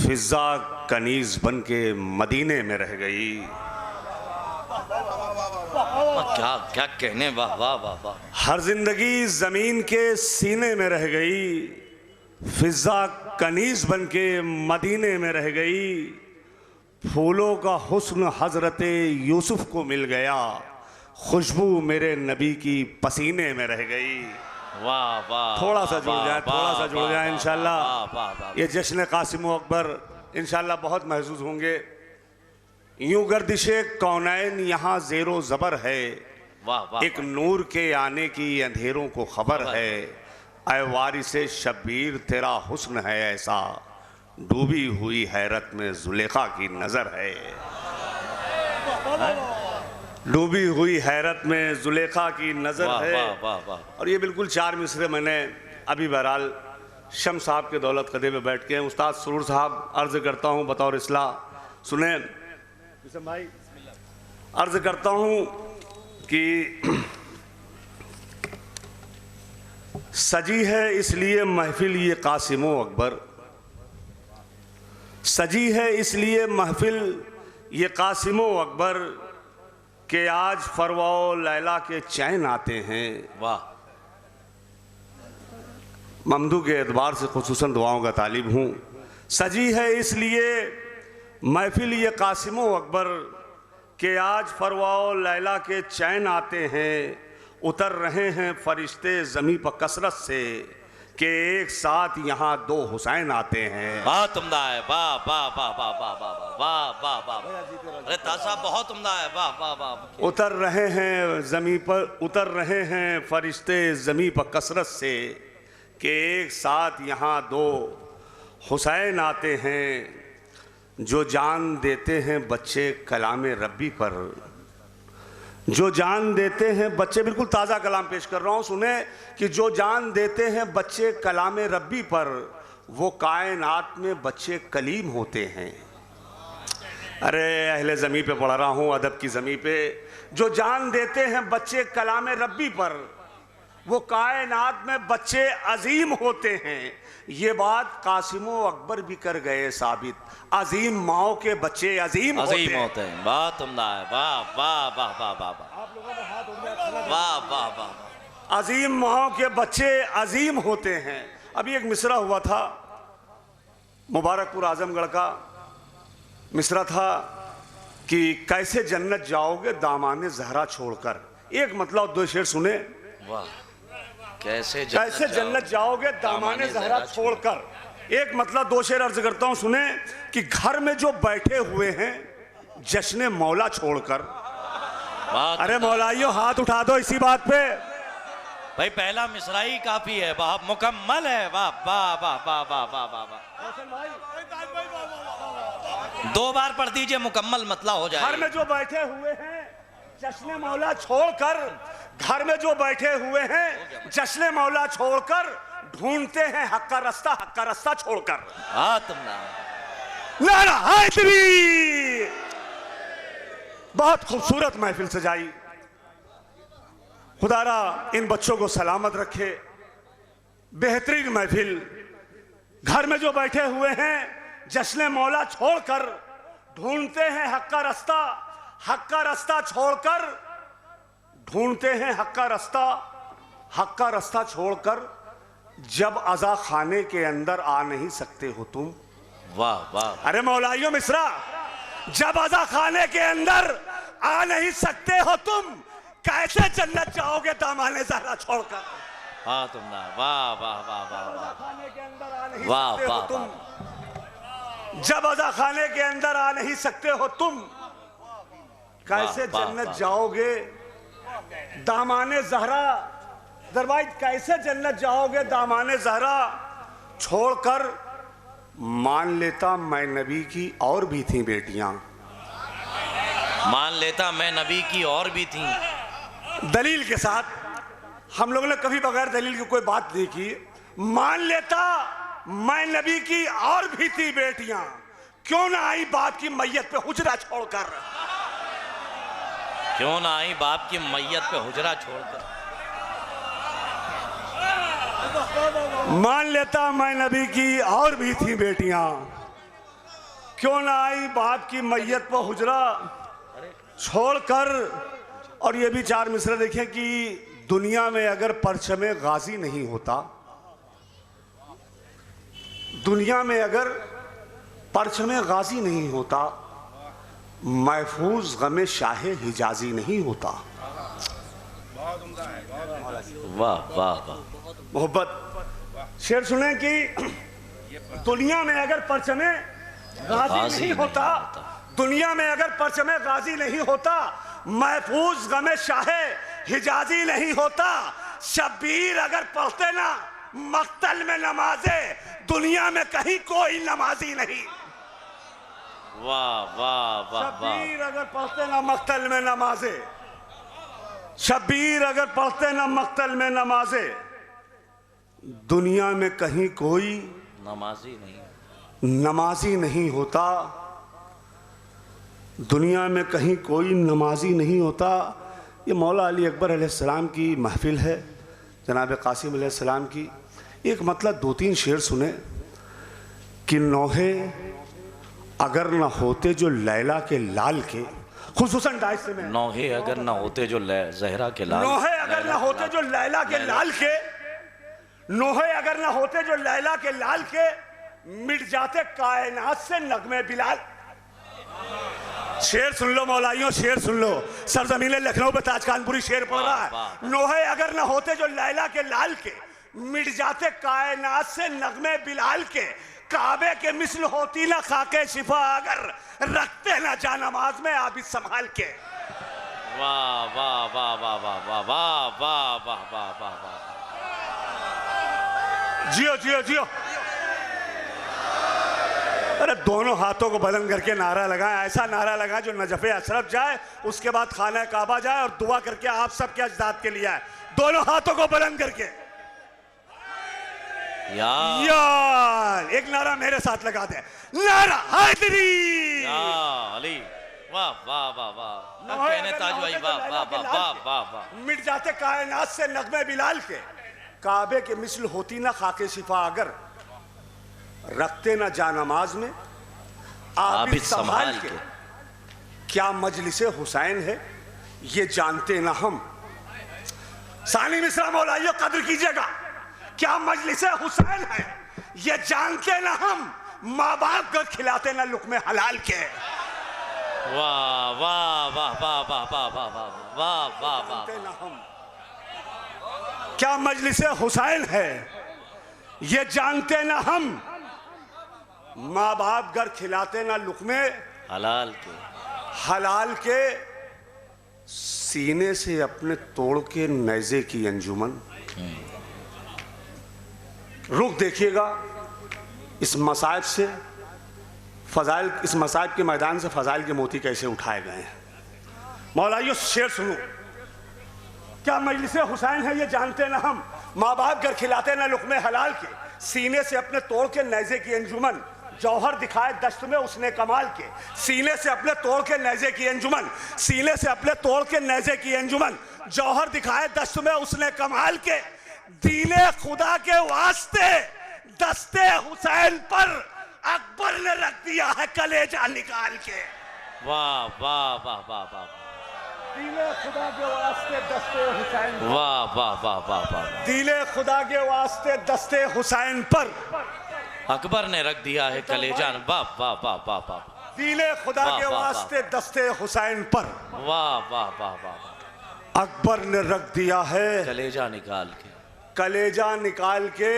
फिजा कनीज बन के मदीने में रह गई। क्या क्या कहने, वाह वाह वाह वाह। हर जिंदगी जमीन के सीने में रह गई, फिजा कनीज बन के मदीने में रह गई। फूलों का हुस्न हजरत यूसुफ को मिल गया, खुशबू मेरे नबी की पसीने में रह गई। वाह वाह। थोड़ा सा जुड़ जाए, थोड़ा सा जुड़ जाए इंशाल्लाह। ये जश्न कासिम अकबर इंशाल्लाह बहुत महसूस होंगे। यूं गर्दिशे कौनैन यहाँ ज़ेरो ज़बर है, वाह वाह। एक नूर के आने की अंधेरों को खबर है। ऐ वारिसे शब्बीर तेरा हुस्न है ऐसा, डूबी हुई हैरत में जुलेखा की नजर है। डूबी हुई हैरत में जुलेखा की नजर है। वाह वाह वाह। और ये बिल्कुल 4 मिसरे मैंने अभी बहरहाल शम साहब के दौलत कदे पे बैठ के उस्ताद सुरूर साहब अर्ज करता हूँ बतौर इस्लाह सुने भाई। अर्ज करता हूँ कि सजी है इसलिए महफिल ये कासिमो अकबर, सजी है इसलिए महफिल ये कासिमो अकबर, के आज फरवाओ लैला के चैन आते हैं। वाह। ममदू के एतबार से खुसूसन दुआओं का तालिब हूँ। सजी है इसलिए महफिल ये कासिमो अकबर, के आज फरवाओ लैला के चैन आते हैं। उतर रहे हैं फरिश्ते ज़मीं पर कसरत से, के एक साथ यहाँ 2 हुसैन आते हैं। बहुत उम्दा है, वाह वाह वाह वाह वाह वाह वाह वाह वाह। अरे तासा बहुत उम्दा है, वाह वाह वाह। उतर रहे हैं ज़मीं पर, उतर रहे हैं फरिश्ते ज़मीं पर कसरत से, के एक साथ यहाँ 2 हुसैन आते हैं। जो जान देते हैं बच्चे कलाम रब्बी पर, जो जान देते हैं बच्चे, बिल्कुल ताज़ा कलाम पेश कर रहा हूँ सुने, कि जो जान देते हैं बच्चे कलाम रब्बी पर, वो कायनात में बच्चे कलीम होते हैं। अरे अहले ज़मीं पे पढ़ रहा हूँ, अदब की ज़मीं पे। जो जान देते हैं बच्चे कलाम रब्बी पर, वो कायनात में बच्चे अजीम होते हैं। ये बात कासिमो अकबर भी कर गए साबित, अजीम माओ के बच्चे अजीम होते हैं। बहुत उम्दा है, वाह वाह वाह वाह वाह वाह वाह वाह। अजीम माओ के बच्चे अजीम होते हैं। अभी एक मिसरा हुआ था, मुबारकपुर आजमगढ़ का मिसरा था कि कैसे जन्नत जाओगे दामाने जहरा छोड़कर। एक मतलब 2 शेर सुने। वाह। कैसे जन्नत जाओगे दामाने जहरा छोड़कर। एक मतलब 2 शेर अर्ज करता हूं सुने, कि घर में जो बैठे हुए हैं जश्न मौला छोड़कर। अरे मौलाइयों हाथ उठा दो इसी बात पे भाई, पहला मिसरा ही काफी है, वाह मुकम्मल है, वाह वाह वाह वाह वाह वाह वाह। 2 बार पढ़ दीजिए, मुकम्मल मतला हो जाए। घर में जो बैठे हुए हैं जश्न मौला छोड़कर, घर में जो बैठे हुए हैं जश्न मौला छोड़कर, ढूंढते हैं हक का रास्ता छोड़कर। नारा हैदरी। बहुत खूबसूरत महफिल सजाई, खुदारा इन बच्चों को सलामत रखे। बेहतरीन महफिल। घर में जो बैठे हुए हैं जश्न मौला छोड़कर, ढूंढते हैं हक का रास्ता छोड़कर, ढूंढते हैं हक का रास्ता छोड़कर, जब अज़ा खाने के अंदर आ नहीं सकते हो तुम। वाह वाह। अरे मौलाइयों मिसरा, जब अज़ा खाने के अंदर आ नहीं सकते हो तुम, कैसे जन्नत जाओगे दामाने ज़हरा छोड़कर। वाह तुम ना, वाह वाह वाह वाह वाह। खाने के अंदर आ नहीं वाह सकते हो वाह तुम, जब अज़ा खाने के अंदर आ नहीं सकते हो तुम, कैसे जन्नत जाओगे दामाने ज़हरा। दरवाज़ कैसे जन्नत जाओगे दामाने ज़हरा छोड़कर। मान लेता मैं नबी की और भी थी बेटियां, मान लेता मैं नबी की और भी थी। दलील के साथ, हम लोगों ने कभी बगैर दलील की कोई बात नहीं की। मान लेता मैं नबी की और भी थी बेटियां, क्यों ना आई बाप की मैयत पे हुजरा छोड़कर। क्यों ना आई बाप की मैयत पे हुजरा छोड़कर। मान लेता मैं नबी की और भी थी बेटियां, क्यों ना आई बाप की मैयत पर हुजरा छोड़कर। और ये भी चार मिसरे देखें कि दुनिया में अगर परचमे गाजी नहीं होता, दुनिया में अगर परचमे गाजी नहीं होता, महफूज गमे शाहे हिजाजी नहीं होता। वाह वाह वाह। मोहब्बत शेर सुने कि दुनिया में अगर परचमे गाजी नहीं होता, दुनिया में अगर परचमे गाजी नहीं होता, महफूज गमे शाहे हिजाजी नहीं होता। शब्बीर अगर पढ़ते ना मक्तल में नमाजे, दुनिया में कहीं कोई नमाजी नहीं। वाह वाह वाह वाह। शब्बीर अगर पढ़ते ना मक्तल में नमाजे, शब्बीर अगर पढ़ते ना मक्तल में नमाजे, दुनिया में कहीं कोई नमाजी नहीं, नमाजी नहीं होता। दुनिया में कहीं कोई नमाजी नहीं होता। ये मौला अली अकबर अलैहिस्सलाम की महफिल है, जनाब कासिम अलैहिस्सलाम की। एक मतलब दो तीन शेर सुने कि नौहे अगर न होते जो लैला के लाल के, खुसूसन डायसे में नौहे अगर न होते जो जहरा के लाल, नौहे अगर न होते जो लैला के लाल के, नौहे अगर न होते जो लैला के लाल के, मिट जाते कायनात से नगमे बिलाल। शेर सुन लो मौलाइयों, शेर सुन लो। सरजमीने लखनऊ पे ताज कानपुरी शेर पढ़ रहा है। नौहे अगर न होते जो लैला के लाल के, मिट जाते कायनात से नगमे बिलाल के। काबे के मिसल होती ना खाके शिफा अगर रखते ना जा नमाज में आबिद संभाल के। वाह वाह वाह वाह वाह वाह वाह वाह वाह वाह वाह वाह। जियो जियो जियो। अरे दोनों हाथों को बुलंद करके नारा लगाएं, ऐसा नारा लगाएं जो नजफ़े अशरफ जाए, उसके बाद खाना काबा जाए और दुआ करके आप सबके अजदाद के लिए आए। दोनों हाथों को बुलंद करके यार एक नारा मेरे साथ लगा दे, नारा हैदरी या अली। वाह वाह वाह वाह। कहने ताज भाई वाह वाह वाह वाह वाह वाह। मिट जाते कायनात से नगमे बिलाल के, काबे के मिसल होती ना खाके शिफा अगर रखते ना जा नमाज में आबिद संभाल के। क्या मजलिसे हुसैन है ये जानते ना हम। सानी मिश्रा मौलाइयों कद्र कीजिएगा। क्या मजलिसे हुसैन है ये जानते ना हम, माँ बाप को खिलाते ना लुक़मे हलाल के। वाह वाह वाह वाह वाह वाह वाह वाह वाह वाह वाह। क्या मजलिसे हुसैन है ये जानते ना हम, माँ बाप घर खिलाते ना लुक़मे हलाल के। हलाल के। सीने से अपने तोड़ के नेज़े की अंजुमन। रुख देखिएगा इस मसाइब से फजाइल, इस मसाइब के मैदान से फजाइल के मोती कैसे उठाए गए हैं। मौलाइयों शेर सुनो। क्या मजलिसे हुसैन है ये जानते ना हम, माँ बाप घर खिलाते ना लुक़मे हलाल के। सीने से अपने तोड़ के नेज़े की अंजुमन, जौहर दिखाए दश्त में उसने कमाल के। सीने से अपने तोड़ के नेज़े की अंजुमन, सीने से अपने तोड़ के नेज़े की अंजुमन, जौहर दिखाए दश्त में उसने कमाल के। दीने खुदा के वास्ते दस्ते हुसैन पर अकबर ने रख दिया है कलेजा निकाल के। वाह वाह वाह वाह वाह। दीने खुदा के वास्ते दस्ते हुसैन, वाह वाह वाह वाह वाह। दीने खुदा के वास्ते दस्ते हुसैन पर अकबर ने रख दिया है कलेजा। वाह वाह वाह वाह वाह। दीने खुदा के वास्ते दस्ते हुसैन पर वाह वाह वाह वाह। अकबर ने रख दिया है कलेजा निकाल के, कलेजा निकाल के।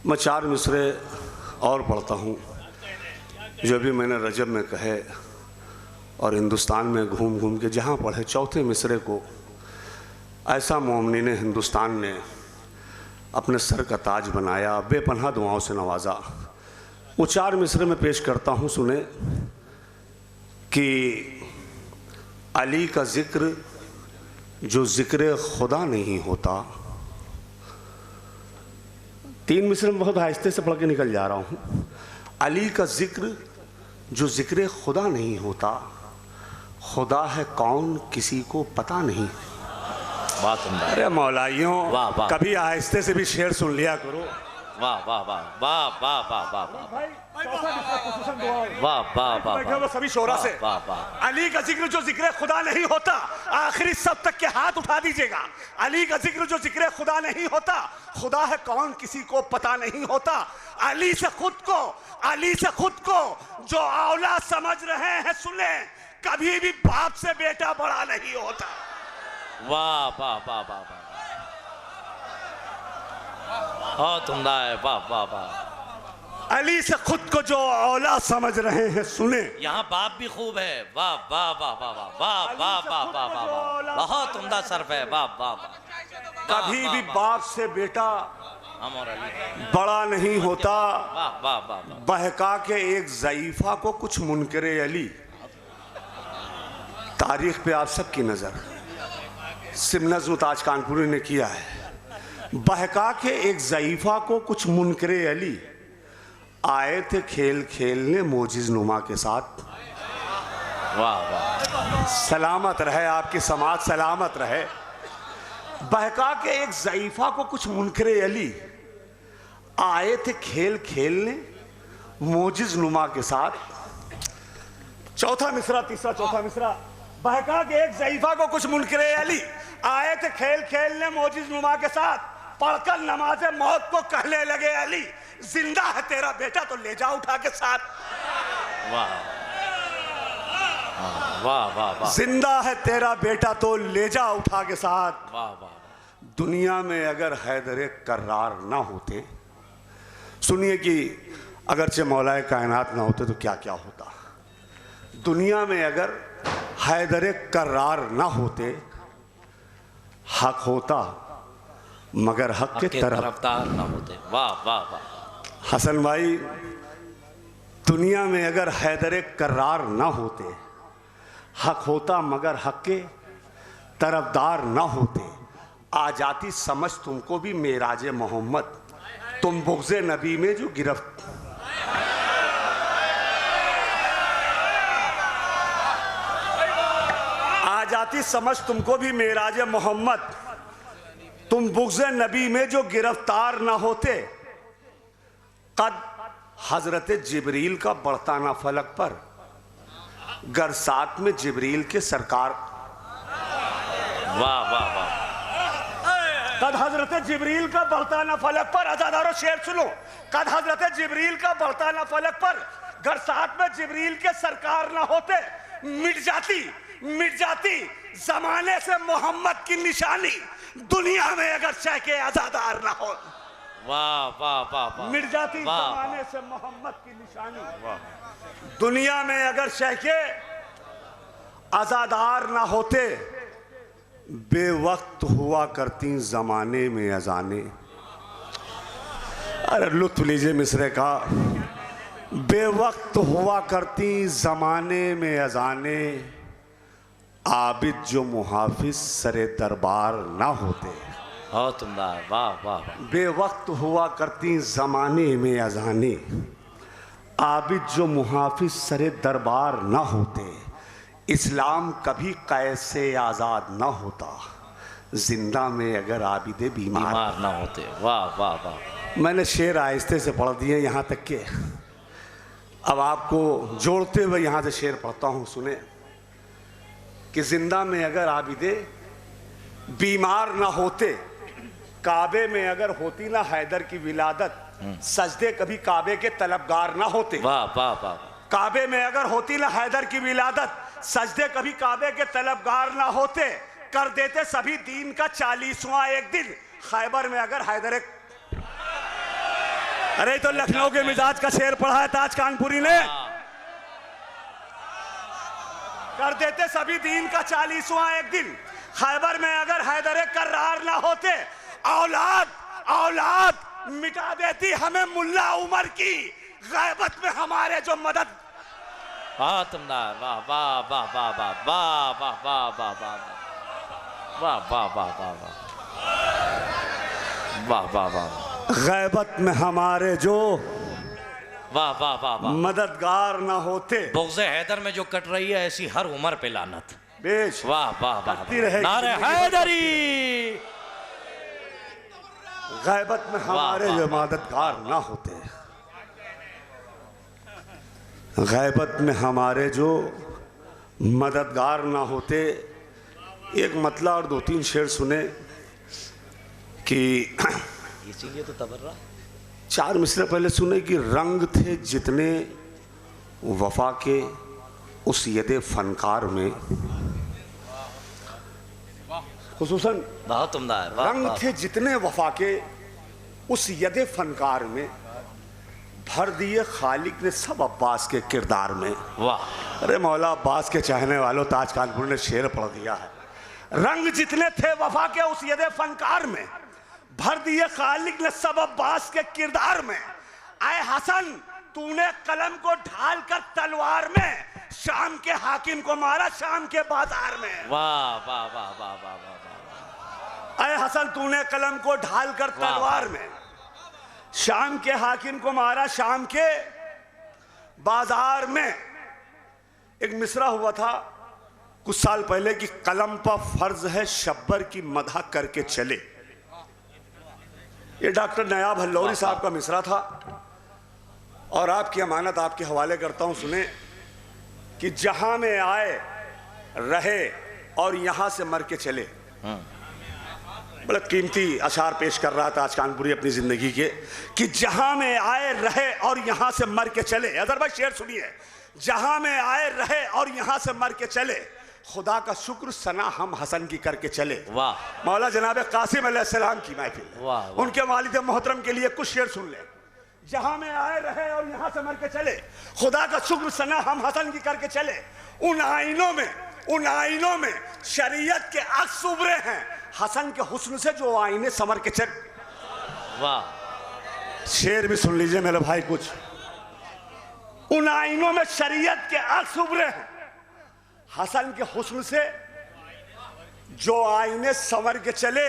मैं चार मिसरे और पढ़ता हूँ जो भी मैंने रजब में कहे और हिंदुस्तान में घूम घूम के जहाँ पढ़े। चौथे मिसरे को ऐसा मोमनीन हिंदुस्तान ने अपने सर का ताज बनाया, बेपनाह दुआओं से नवाजा। वो चार मिसरे में पेश करता हूँ, सुने कि अली का जिक्र जो जिक्र खुदा नहीं होता, 3 मिसरे में बहुत आहिस्ते से पढ़ के निकल जा रहा हूँ। अली का जिक्र जो जिक्र खुदा नहीं होता, खुदा है कौन किसी को पता नहीं। वाह तुमदा, अरे मौलाइयों, वाह, वाह। कभी आहिस्ते से भी शेर सुन लिया करो। वाह वाह वाह वाह वाह वाह वाह वाह वाह वाह वाह बैठे हुए सभी शोरा से, वाह वाह। अली का जिक्र जो जिक्र खुदा नहीं होता, आखिरी सब तक के हाथ उठा दीजिएगा। अली का जिक्र जो जिक्र खुदा नहीं होता, खुदा है कौन किसी को पता नहीं होता। अली से खुद को जो औला समझ रहे हैं सुने, कभी भी बाप से बेटा बड़ा नहीं होता। वाह वाह वाह वाह वाह, हाँ तुमदा है, वाह वाह वाह। अली से खुद को जो औला समझ रहे हैं सुने। यहाँ बाप भी खूब है, वाह वाह वाह वाह वाह वाह वाह वाह वाह वाह वाह, बहुत उम्दा सर्फ है, वाह वाह वाह। कभी भी बाप से बेटा अमर अली बड़ा नहीं होता। वाह वाह वाह वाह। बहका के एक ज़ईफा को कुछ मुनकरे अली। तारीख पे आप सबकी नजर सिमनज़्म ताज कानपुरी ने किया है। बहका के एक ज़ईफा को कुछ मुनकरे अली आए थे खेल खेलने मोजिज़ नुमा के साथ। वाह वाह, सलामत रहे आपकी समाज, सलामत रहे। बहका के एक ज़ईफा को कुछ मुनकरे अली आए थे खेल खेलने मोजिज़ नुमा के साथ। चौथा मिसरा, तीसरा चौथा मिसरा। बहका के एक ज़ईफा को कुछ मुनकरे अली आए थे खेल खेलने मोजिज़ नुमा के साथ। पढ़कर नमाज़े मौत को कहने लगे अली, जिंदा है तेरा बेटा तो ले जा उठा के साथ। वाह वाह वाह वाह, जिंदा है तेरा बेटा तो ले जा उठा के साथ। वाह वाह। दुनिया में अगर हैदर कर्रार ना होते, सुनिए कि अगरचे मौलाए कायनात ना होते तो क्या क्या होता। दुनिया में अगर हैदर कर्रार ना होते, हक होता मगर हक के तरफदार ना होते। वाह वाह वाह। हसन भाई, दुनिया में अगर हैदर कर्रार ना होते, हक होता मगर हक के तरफदार ना होते। आ जाती समझ तुमको भी मेराज मोहम्मद, तुम बुग़्ज़े नबी में जो गिरफ्त। आ जाती समझ तुमको भी मेराज मोहम्मद, तुम बुग़्ज़े नबी में जो गिरफ्तार ना होते। कद हजरत जिब्रील का बढ़ता ना फलक पर, गर साथ में जिब्रील के सरकार। वाह वाह वाह। कद हजरत जिब्रील का बढ़ता ना फलक पर, अज़ादारों शेर सुनो। कद हजरत जिब्रील का बढ़ता ना फलक पर, गर साथ में जिब्रील के सरकार ना होते। मिट जाती जमाने से मोहम्मद की निशानी, दुनिया में अगर शैके आजादार ना हो। वाह वाह वाह वाह। मिट जाती जमाने से मोहम्मद की निशानी, दुनिया में अगर शैके आजादार ना होते। बेवक्त हुआ करती जमाने में अजाने। अरे लुत्फ लीजिए मिसरे का। बेवक्त हुआ करती जमाने में अजाने, आबिद जो मुहाफिज सरे दरबार ना होते। हाँ तुमदा, वाह वाह। बेवक्त हुआ करती जमाने में अजाने, आबिद जो मुहाफिज सरे दरबार ना होते। इस्लाम कभी कैद से आज़ाद ना होता, जिंदा में अगर आबिदे बीमार ना होते। वाह वाह वाह। मैंने शेर आहिस्ते से पढ़ दिए यहाँ तक के, अब आपको जोड़ते हुए यहाँ से शेर पढ़ता हूँ, सुने कि जिंदा में अगर आबिदे बीमार ना होते, काबे में अगर होती ना हैदर की विलादत, सजदे कभी काबे के तलबगार ना होते। वाह वाह वाह। काबे में अगर होती ना हैदर की विलादत, सजदे कभी काबे के तलबगार ना होते। कर देते सभी दीन का 40वां एक दिन, खैबर में अगर हैदर। अरे तो लखनऊ के मिजाज का शेर पढ़ा है ताज कानपुरी ने। कर देते सभी दीन का 40वां एक दिन, खैबर में अगर हैदर कर्रार ना होते। औलाद मिटा देती हमें मुल्ला उमर की, गैबत में हमारे जो मदद। हाँ तुमदा, वाह वाह वाह वाह वाह वाह वाह वाह वाह वाह वाह वाह वाह वाह वाह वाह वाह वाह। गैबत में हमारे जो वाह वाह वाह वाह। मददगार ना होते। बुग़्ज़े हैदर में जो कट रही है ऐसी हर उम्र पे लानत। बेश वाह वाह वाह, कटती रहेगी नारे जिंदगी भर। हैदरी। गैबत में हमारे वाह, जो मददगार ना होते, गैबत में हमारे जो मददगार ना होते। एक मतला और 2-3 शेर सुने कि इसीलिए तो तबर्रा। 4 मिसरे पहले सुने कि रंग थे जितने वफा के उस यदे फनकार में, खुसूसन बहुत उम्दा है। वाह, रंग वाह। थे जितने वफा के उस यदे फनकार में, भर दिए खालिक ने सब अब्बास के किरदार में। वाह अरे मौला अब्बास के चाहने वालों, ताज कानपुर ने शेर पढ़ दिया है। रंग जितने थे वफा के उस यदे फनकार में, भर दिए खालिक ने सब अब्बास के किरदार में। आए हसन तूने कलम को ढाल कर तलवार में, शाम के हाकिम को मारा शाम के बाजार में। वाह वाह वाह वाह वाह वाह। आए हसन तूने कलम को ढाल कर तलवार में, शाम के हाकिम को मारा शाम के बाजार में। एक मिसरा हुआ था कुछ साल पहले कि कलम पर फर्ज है शब्बर की मदह करके चले। ये डॉक्टर नयाब हल्लौरी साहब का मिसरा था और आपकी अमानत आपके हवाले करता हूं, सुने कि जहां में आए रहे और यहां से मर के चले। बड़ा कीमती अशार पेश कर रहा था आज कानपुरी अपनी जिंदगी के कि जहां में आए रहे और यहां से मर के चले। अदर भाई शेर सुनिए, जहां में आए रहे और यहां से मर के चले, खुदा का शुक्र सना हम हसन की करके चले। वाह मौला जनाब कासिम अलैहिस्सलाम की महफिल, वाह। उनके वालिद मोहतरम के लिए कुछ शेर सुन ले। जहां में आए रहे और यहां से मर के चले, खुदा का शुक्र सना हम हसन की करके चले। उन आईनों में शरीयत के अक्स उभरे हैं, हसन के हुस्न से जो आईने समर के चले। वाह। शेर भी सुन लीजिए मेरे भाई कुछ। उन आईनों में शरीयत के अक्स उभरे हैं, हसन के हुस्न से जो आईने संवर के चले।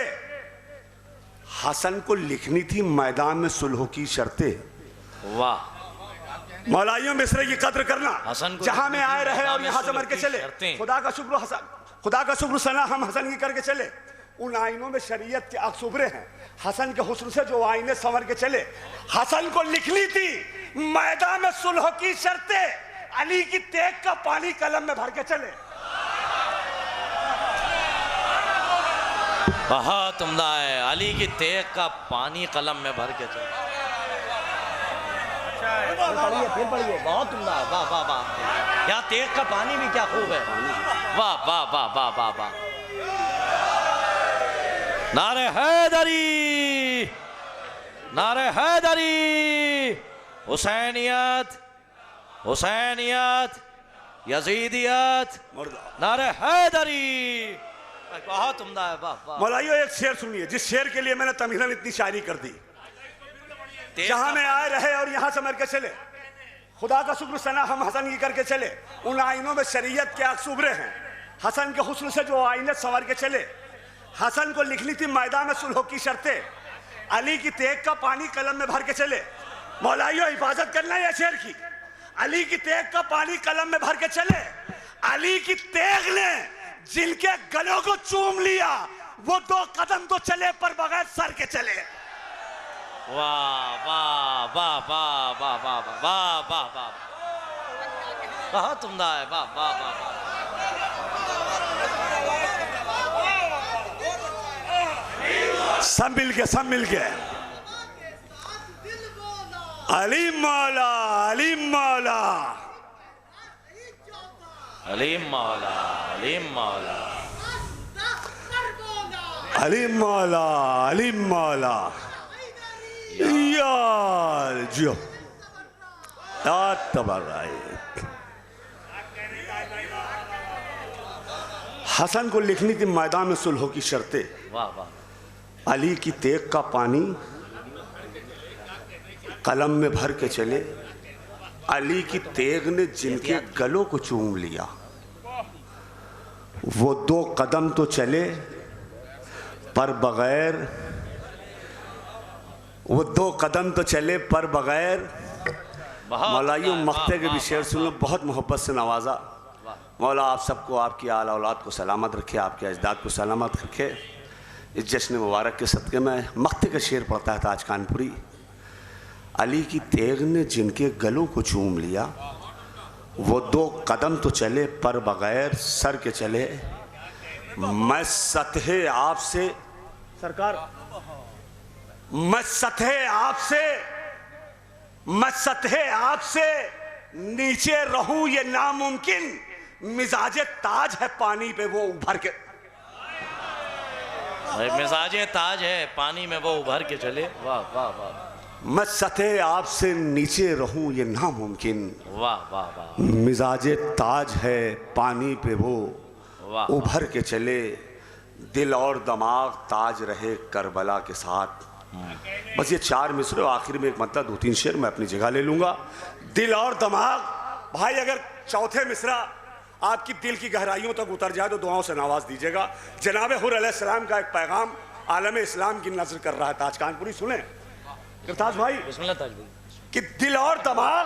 हसन को लिखनी थी मैदान में सुलह की शर्तें। वाह। मौलाइयों मिसरे की कद्र करना, हसन को जहां में आए रहे और मैदान में यहां से मर के सुलह की चले। शर्तें। खुदा का शुक्र सना हम हसन की करके चले। उन आईनों में शरीयत के अक्स उभरे हैं, हसन के हुस्न से जो आईने संवर के चले। हसन को लिखनी थी मैदान में सुलह की शर्तें, अली की तेग का पानी कलम में भर के चले। बहुत उम्दा है। अली की तेग का पानी कलम में भर के चले। फिर पढ़िए, बहुत उम्दा है। वाह वाह वाह। यहाँ तेग का पानी भी क्या खूब है। वाह वाह वाह वाह वाह वाह। नारे हैदरी, नारे हैदरी। हुसैनियत, हुसैनियत, यजीदियत, नारे हैदरी। बहुत उम्दा है। वाह वाह। मौलाइयो एक शेर सुनिए, जिस शेर के लिए मैंने तमहीरन इतनी शायरी कर दी। जहां में आए रहे और यहां से मर के चले, खुदा का शुक्र सना हम हसन की करके चले। उन आईनों में शरीयत के अक्स उभरे हैं, हसन के हुस्न से जो आईने संवर के चले। हसन को लिखनी थी मैदान में सुलह की शर्तें, अली की तेग का पानी कलम में भर के चले। मौलाइयो हिफाजत करना है शेर की। अली की तेग का पानी कलम में भर के चले। अली की तेग ने जिनके गलों को चूम लिया, वो 2 कदम तो चले पर बगैर सर के चले। वाह वाह वाह वाह वाह वाह वाह वाह वाह। बहुत उम्दा है। वाह वाह वाह वाह। सब मिल के अली मौला, अली मौला, अलीम मौला, अलीम मौला, अली मौला, अली मौला। यार जियो हसन को लिखनी थी मैदान में सुलह की शर्तें। वाह वाह। अली की तेग का पानी कलम में भर के चले। अली की तेग ने जिनके गलों को चूम लिया, वो 2 कदम तो चले पर बगैर वो 2 कदम तो चले पर बगैर। मौला यूं मक्ते के भी शेर सुन लो, बहुत मोहब्बत से नवाजा। मौला आप सबको, आपकी आला औलाद को सलामत रखे, आपके अजदाद को सलामत रखे। इस जश्न मुबारक के सदक़े में मक्ते का शेर पढ़ता है ताज कानपुरी। अली की तेग ने जिनके गलों को चूम लिया, वो 2 कदम तो चले पर बगैर सर के चले। मैं सतहे आपसे सरकार, मैं सतहे आपसे नीचे रहूं ये नामुमकिन। मिजाजे ताज है पानी पे वो उभर के, मिजाजे ताज है पानी में वो उभर के चले। वाह वाह वाह। मैं सतह आपसे नीचे रहूं ये नामुमकिन। वाह वाह वाह। मिजाजे ताज है पानी पे वो उभर के चले। दिल और दिमाग ताज रहे करबला के साथ। बस ये 4 मिसरे, आखिर में एक मतलब 2-3 शेर मैं अपनी जगह ले लूंगा। दिल और दिमाग भाई, अगर चौथे मिसरा आपकी दिल की गहराइयों तक उतर जाए तो दुआओं से नवाज दीजिएगा। जनाब हुर अलैहिस्सलाम का एक पैगाम आलम इस्लाम की नजर कर रहा है ताज कानपुरी, सुने ताज भाई। बिस्मिल्लाह ताज भाई। कि दिल और दिमाग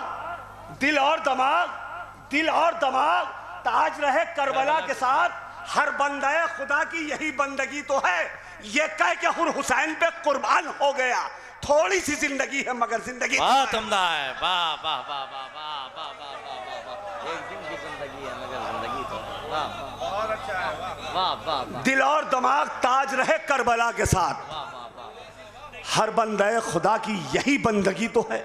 ताज रहे करबला के साथ। हर बंदे खुदा की यही बंदगी तो है, ये कह के हुर हुसैन पे कुर्बान हो गया। थोड़ी सी जिंदगी है मगर जिंदगी बहुत उम्दा है। वाह वाह वाह वाह वाह वाह वाह वाह। एक दिन की जिंदगी है मगर जिंदगी तो है। वाह बहुत अच्छा है। वाह वाह वाह। दिल और दिमाग ताज रहे करबला के साथ। वाह वाह वाह। हर बंदे खुदा की यही बंदगी तो है,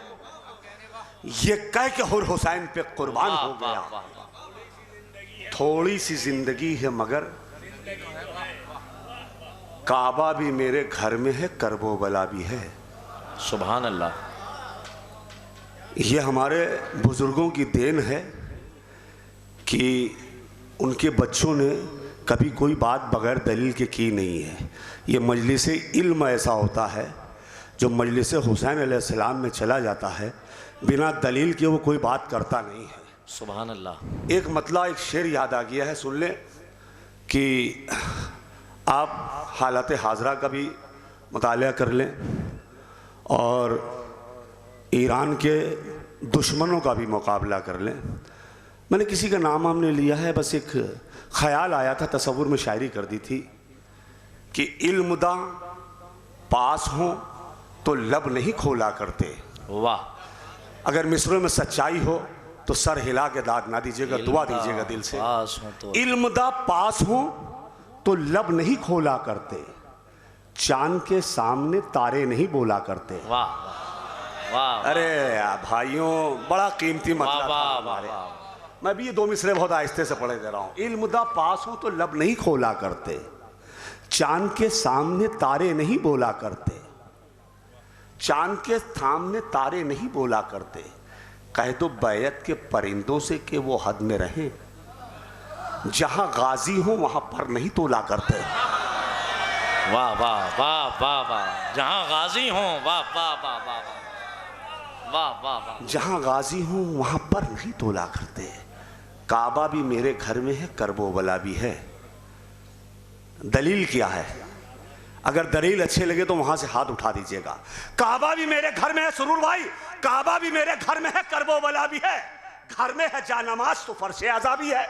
ये कह के हुर हुसैन पे कुर्बान हो गया। थोड़ी सी जिंदगी है मगर काबा भी मेरे घर में है, करबो बला भी है। सुभान अल्लाह। ये हमारे बुजुर्गों की देन है कि उनके बच्चों ने कभी कोई बात बगैर दलील के की नहीं है। ये मजलिस इल्म ऐसा होता है जो मजलिस हुसैन अलैहिस्सलाम में चला जाता है, बिना दलील के वो कोई बात करता नहीं है। सुभान अल्लाह। एक मतलब एक शेर याद आ गया है, सुन लें कि आप हालत हाजरा का भी मुतालिया कर लें और ईरान के दुश्मनों का भी मुकाबला कर लें। मैंने किसी का नाम हमने लिया है, बस एक ख्याल आया था, तसव्वुर में शायरी कर दी थी कि इल्मदा पास हो तो लब नहीं खोला करते। वाह। अगर मिस्रों में सच्चाई हो तो सर हिला के दाद ना दीजिएगा, दुआ दीजिएगा दिल से। इल्मदा पास हो तो लब नहीं खोला करते, चांद के सामने तारे नहीं बोला करते। वाह वाह। अरे भाइयों, बड़ा कीमती मतलब था हमारे। मैं भी ये 2 मिसरे बहुत आहिस्ते से पढ़े दे रहा हूँ। इल्मदा पास हो तो लब नहीं खोला करते, चांद के सामने तारे नहीं बोला करते, चांद के सामने तारे नहीं बोला करते। कह दो बैयत के परिंदों से कि वो हद में रहें, जहां गाजी हो वहां पर नहीं तोला करते। वाह वाह वाह वाह वाह। जहां गाजी हो, वाह वाह वाह वाह वाह वाह वाह। जहां गाजी हो वहां पर नहीं तोला करते। काबा भी मेरे घर में है, करबो बला भी है। दलील क्या है? अगर दलील अच्छे लगे तो वहां से हाथ उठा दीजिएगा। काबा भी मेरे घर में है सुरूर भाई, काबा भी मेरे घर में है, करबो बला भी है। घर में है जानमाज तो फर्शे आज़ा भी है।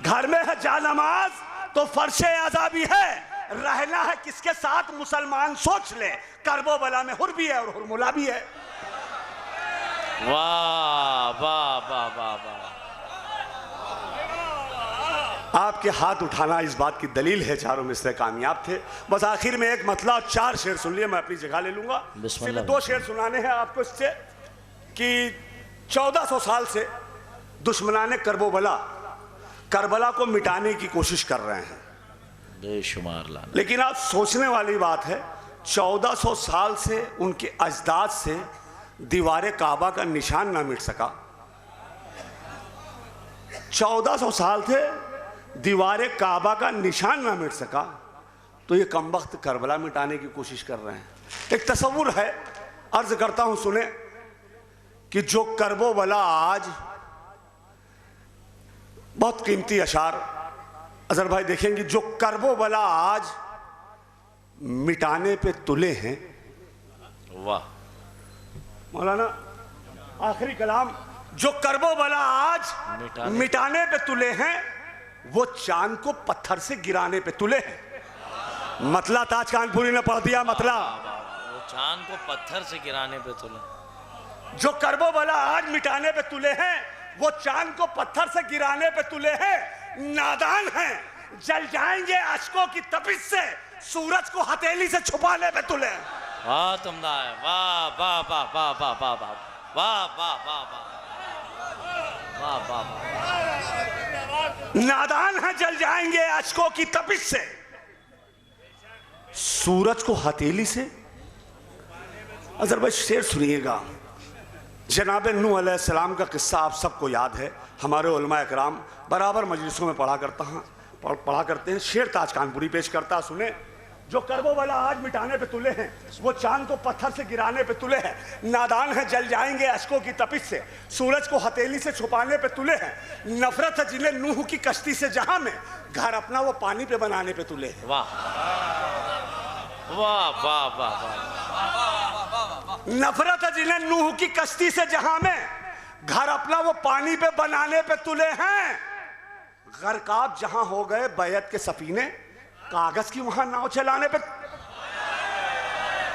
घर में है जानमाज तो फर्शे आज़ा भी है। रहना है किसके साथ मुसलमान सोच ले, करबो बला में हुर भी है और हुरमुला भी है। वाह वाह वाह वाह वाह। आपके हाथ उठाना इस बात की दलील है, 4 मिसरे कामयाब थे। बस आखिर में एक मतला और 4 शेर सुन लिए, मैं अपनी जगह ले लूंगा। सिर्फ 2 शेर सुनाने हैं आपको इससे कि 1400 साल से दुश्मनाने करबला को मिटाने की कोशिश कर रहे हैं बेशुमार लाना। लेकिन आप सोचने वाली बात है, 1400 साल से उनके अजदाद से दीवारे काबा का निशान ना मिट सका। 1400 साल थे दीवारे काबा का निशान ना मिट सका, तो ये कमबख्त करबला मिटाने की कोशिश कर रहे हैं। एक तसव्वुर है, अर्ज करता हूं सुने कि जो करबो बला आज, बहुत कीमती अशार अजहर भाई देखेंगे, जो करबो बला आज मिटाने पे तुले हैं। वाह मौलाना आखिरी कलाम, जो करबो बला आज मिटाने पे तुले हैं, वो चांद को पत्थर से गिराने पे तुले हैं। मतला ताज कानपुरी ने पढ़ दिया। मतला वो चांद को पत्थर से गिराने पे तुले। जो करबो बला आज मिटाने पे तुले हैं, वो चांद को पत्थर से गिराने पे तुले हैं। नादान हैं, जल जाएंगे अश्कों की तपिश से, सूरज को हथेली से छुपाने पे तुले हैं। वाह तुमदा है, वाह वाह वाह वाह वाह वाह वाह वाह वाह वाह वाह वाह वाह। नादान है, जल जाएंगे अश्कों की तपिश से, सूरज को हथेली से। अजर भाई शेर सुनिएगा। जनाब नूह अलैहिस्सलाम का किस्सा आप सबको याद है। हमारे उलमा इकराम बराबर मजलिसों में पढ़ा करते हैं। शेर ताज कानपुरी पेश करता, सुने। जो करबो वाला आज मिटाने पे तुले हैं, वो चांद को पत्थर से गिराने पे तुले हैं। नादान है, जल जाएंगे अश्कों की तपिश से, सूरज को हथेली से छुपाने पे तुले हैं। नफरत है जिन्हें नूह की कश्ती से, जहां में घर अपना वो पानी पे बनाने पे तुले हैं। वाह वाह वाह वाह वाह। नफरत है जिन्हें नूह की कश्ती से, जहां में घर अपना वो पानी पे बनाने पे तुले हैं। गरकाब जहां हो गए बैत के सफीने, कागज की वहां नाव चलाने पे।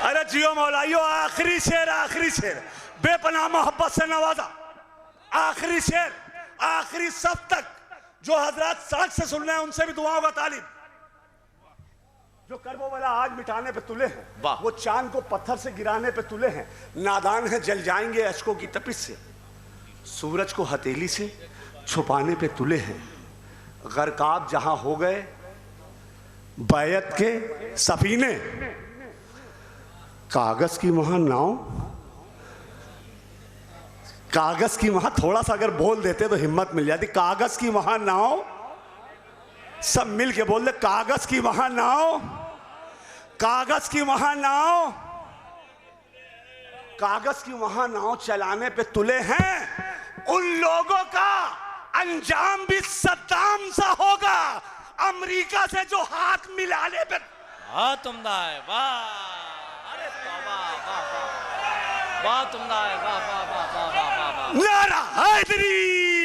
अरे जियो मौलाइयो, आखिरी शेर, आखिरी शेर, बेपनाह मोहब्बत से नवाजा। आखिरी शेर, आखिरी सब तक जो हजरत सड़क से सुन रहे हैं उनसे भी दुआओं का तालिब। जो करबो वाला आज मिटाने पे तुले हैं, वो चांद को पत्थर से गिराने पे तुले हैं। नादान है, जल जाएंगे अश्कों की तपिश से, सूरज को हथेली से छुपाने पे तुले हैं। गरकाब जहां हो गए बैत के सफीने, कागज की वहां नाव। कागज की वहां थोड़ा सा अगर बोल देते तो हिम्मत मिल जाती। कागज की वहां नाव, सब मिल के बोल दे, कागज की वहां नाव, कागज की वहां नाव, कागज की वहां नाव चलाने पे तुले हैं। उन लोगों का अंजाम भी सद्दाम सा होगा, अमेरिका से जो हाथ मिलाने पे। वाह तुमदा है, वाह। अरे वाह वाह वाह वाह तुमदा है, वाह वाह वाह वाह वाह। नारा हैदरी।